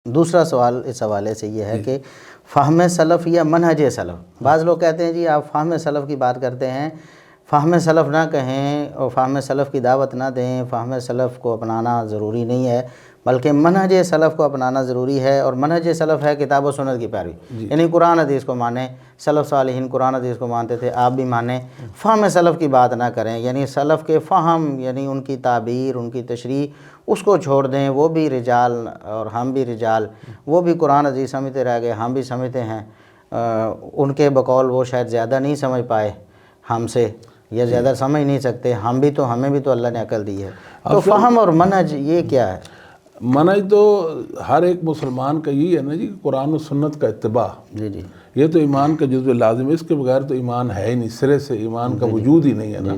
دوسرا سوال اس حوالے سے یہ ہے کہ فہم سلف یا منہج سلف، بعض لوگ کہتے ہیں جی آپ فہم سلف کی بات کرتے ہیں، فہم سلف نہ کہیں اور فہم سلف کی دعوت نہ دیں، فہم سلف کو اپنانا ضروری نہیں ہے بلکہ منہج سلف کو اپنانا ضروری ہے، اور منہج سلف ہے کتاب و سنت کی پیروی، یعنی قرآن حدیث کو مانیں، سلف صالحین قرآن حدیث کو مانتے تھے، آپ بھی مانیں، فہم سلف کی بات نہ کریں، یعنی سلف کے فہم یعنی ان کی تعبیر، ان کی تشریح، اس کو چھوڑ دیں، وہ بھی رجال اور ہم بھی رجال، وہ بھی قرآن حدیث سمجھتے رہ گئے، ہم بھی سمجھتے ہیں، ان کے بقول وہ شاید زیادہ نہیں سمجھ پائے ہم سے، یا زیادہ سمجھ نہیں سکتے، ہمیں بھی تو اللہ نے عقل دی ہے، تو فہم اور منہج یہ کیا ہے؟ منہج تو ہر ایک مسلمان کا یہی ہے نا جی، قرآن و سنت کا اتباع، جی جی یہ تو ایمان کا جزو لازم ہے، اس کے بغیر تو ایمان ہے ہی نہیں، سرے سے ایمان کا وجود ہی نہیں ہے نا،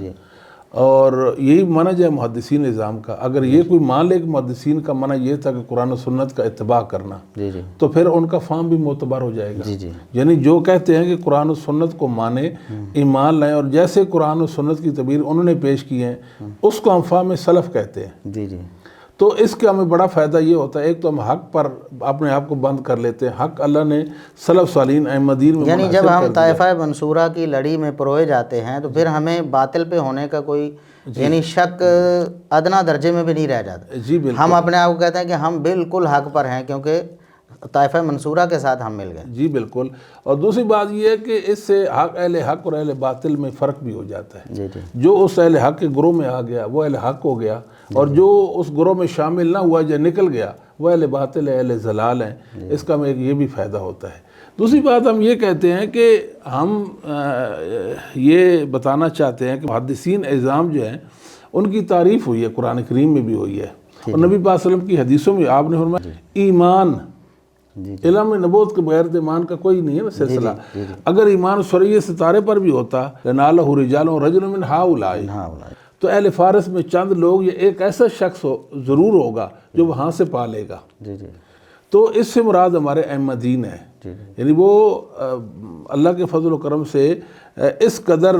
اور یہی منہج ہے محدثین نظام کا۔ اگر یہ کوئی مان لے کہ محدثین کا منہج یہ تھا کہ قرآن و سنت کا اتباع کرنا، جی جی تو پھر ان کا فہم بھی معتبر ہو جائے گا۔ جی جی یعنی جو کہتے ہیں کہ قرآن و سنت کو مانے، ایمان لائیں، اور جیسے قرآن و سنت کی تعبیر انہوں نے پیش کی ہیں اس کو ہم فہم سلف کہتے ہیں۔ جی جی تو اس کے ہمیں بڑا فائدہ یہ ہوتا ہے، ایک تو ہم حق پر اپنے آپ کو بند کر لیتے ہیں، حق اللہ نے سلف صالحین ائمہ دین میں یعنی منحصر جب ہم کر دیا۔ طائفہ منصورہ کی لڑی میں پروئے جاتے ہیں تو پھر ہمیں باطل پہ ہونے کا کوئی یعنی شک ادنا درجے میں بھی نہیں رہ جاتا، جی بالکل، ہم اپنے آپ کو کہتے ہیں کہ ہم بالکل حق پر ہیں کیونکہ طائفہ منصورہ کے ساتھ ہم مل گئے۔ جی بالکل، اور دوسری بات یہ ہے کہ اس سے اہل حق اور اہل باطل میں فرق بھی ہو جاتا ہے۔ جی جی جو اس اہل حق کے گروہ میں آ گیا وہ اہل حق ہو گیا، اور جو اس گروہ میں شامل نہ ہوا یا نکل گیا وہ اہل باطل ہے، اہل ضلال ہیں۔ اس کا ہمیں یہ بھی فائدہ ہوتا ہے۔ دوسری بات ہم یہ کہتے ہیں کہ ہم یہ بتانا چاہتے ہیں کہ محدثین اعظام جو ہیں ان کی تعریف ہوئی ہے، قرآن کریم میں بھی ہوئی ہے، اور نبی پاک صلی اللہ علیہ وسلم کی حدیثوں میں آپ نے فرمایا ایمان، علم نبوت کے بغیر ایمان کا کوئی نہیں ہے نا سلسلہ۔ اگر ایمان سورہ ستارے پر بھی ہوتا لنالہ رجال رجل من ہؤلاء، تو اہل فارس میں چند لوگ یا ایک ایسا شخص ضرور ہوگا جو وہاں سے پا لے گا۔ جی جی تو اس سے مراد ہمارے ائمہ دین ہے، یعنی وہ اللہ کے فضل و کرم سے اس قدر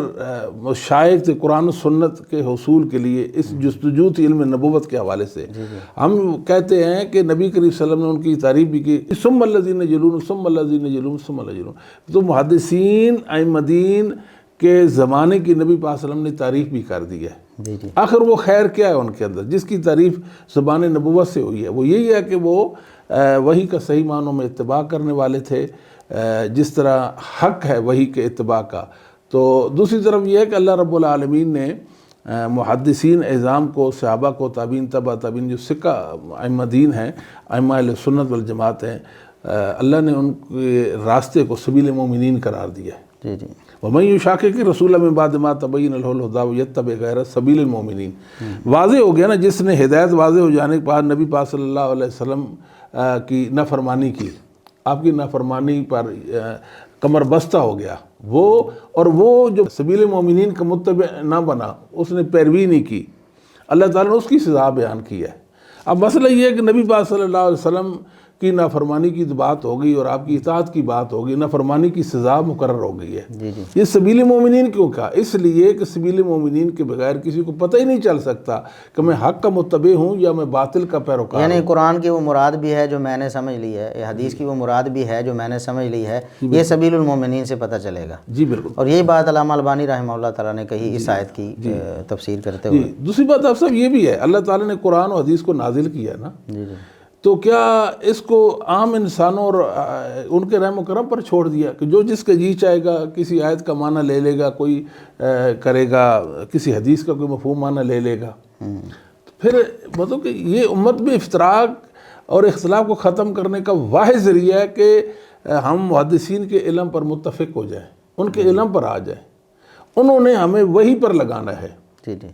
شائق تھے قرآن و سنت کے حصول کے لیے، اس جستجو تھی علم نبوت کے حوالے سے۔ ہم کہتے ہیں کہ نبی کریم صلی اللہ علیہ وسلم نے ان کی تعریف بھی کی، ثم الذین یلون ثم الذین یلون ثم الذین یلون، تو محدثین ائمہ دین کے زمانے کی نبی پاک صلی اللہ علیہ وسلم نے تعریف بھی کر دی ہے۔ جی جی آخر وہ خیر کیا ہے ان کے اندر جس کی تعریف زبان نبوت سے ہوئی ہے؟ وہ یہی ہے کہ وہ وحی کا صحیح معنوں میں اتباع کرنے والے تھے، جس طرح حق ہے وحی کے اتباع کا۔ تو دوسری طرف یہ ہے کہ اللہ رب العالمین نے محدثین اعظام کو، صحابہ کو، تابعین تبع تابعین، جو سکہ ائمہ دین ہیں، ائمہ اہل سنت والجماعت ہیں، اللہ نے ان کے راستے کو سبیل مومنین قرار دیا ہے۔ جی جی وَمَن يُشَاقِقِ الرَّسُولَ مِن بَعْدِ مَا تَبَيَّنَ لَهُ الْهُدَىٰ وَيَتَّبِعْ غَيْرَ سَبِيلِ الْمُؤْمِنِينَ، واضح ہو گیا نا، جس نے ہدایت واضح ہو جانے کے بعد نبی پاک صلی اللہ علیہ وسلم کی نافرمانی کی، آپ کی نافرمانی پر کمر بستہ ہو گیا، وہ جو سبیل مومنین کا متبع نہ بنا، اس نے پیروی نہیں کی، اللہ تعالیٰ نے اس کی سزا بیان کی ہے۔ اب مسئلہ یہ ہے کہ نبی پاک صلی اللہ علیہ وسلم کی نافرمانی کی بات ہو گئی اور آپ کی اطاعت کی بات ہو گئی، نافرمانی کی سزا مقرر ہو گئی ہے۔ جی جی یہ سبیل مومنین کیوں کہا؟ اس لیے کہ سبیل مومنین کے بغیر کسی کو پتہ ہی نہیں چل سکتا کہ میں حق کا متبع ہوں یا میں باطل کا پیروکار ہوں۔ یعنی قرآن کی وہ مراد بھی ہے جو میں نے سمجھ لی ہے، یہ حدیث کی وہ مراد بھی ہے جو میں نے سمجھ لی ہے، یہ سبیل المومنین سے پتہ چلے گا۔ جی بالکل، اور یہی بات علامہ البانی رحمہ اللہ تعالیٰ نے کہی اس آیت کی تفسیر کرتے ہوئے۔ دوسری بات آپ صاحب یہ بھی ہے، اللہ تعالیٰ نے قرآن و حدیث کو نازل کیا ہے نا، جی جی تو کیا اس کو عام انسانوں اور ان کے رحم و کرم پر چھوڑ دیا کہ جو جس کا جی چاہے گا کسی آیت کا معنی لے لے گا، کوئی کرے گا کسی حدیث کا کوئی مفہوم معنی لے لے گا؟ پھر مطلب کہ یہ امت میں افتراق اور اختلاف کو ختم کرنے کا واحد ذریعہ ہے کہ ہم محدثین کے علم پر متفق ہو جائیں، ان کے علم پر آ جائیں، انہوں نے ہمیں وحی پر لگانا ہے۔ جی جی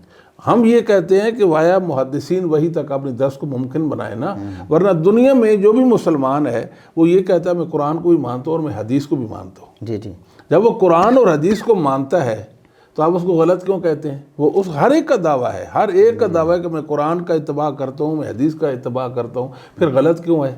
ہم یہ کہتے ہیں کہ وایا محدثین وحی تک اپنی دست کو ممکن بنائے نا، ورنہ دنیا میں جو بھی مسلمان ہے وہ یہ کہتا ہے میں قرآن کو بھی مانتا ہوں اور میں حدیث کو بھی مانتا ہوں۔ جی جی جب وہ قرآن اور حدیث کو مانتا ہے تو آپ اس کو غلط کیوں کہتے ہیں؟ وہ اس ہر ایک کا دعویٰ ہے، ہر ایک کا دعویٰ ہے کہ میں قرآن کا اتباع کرتا ہوں، میں حدیث کا اتباع کرتا ہوں، پھر غلط کیوں ہے؟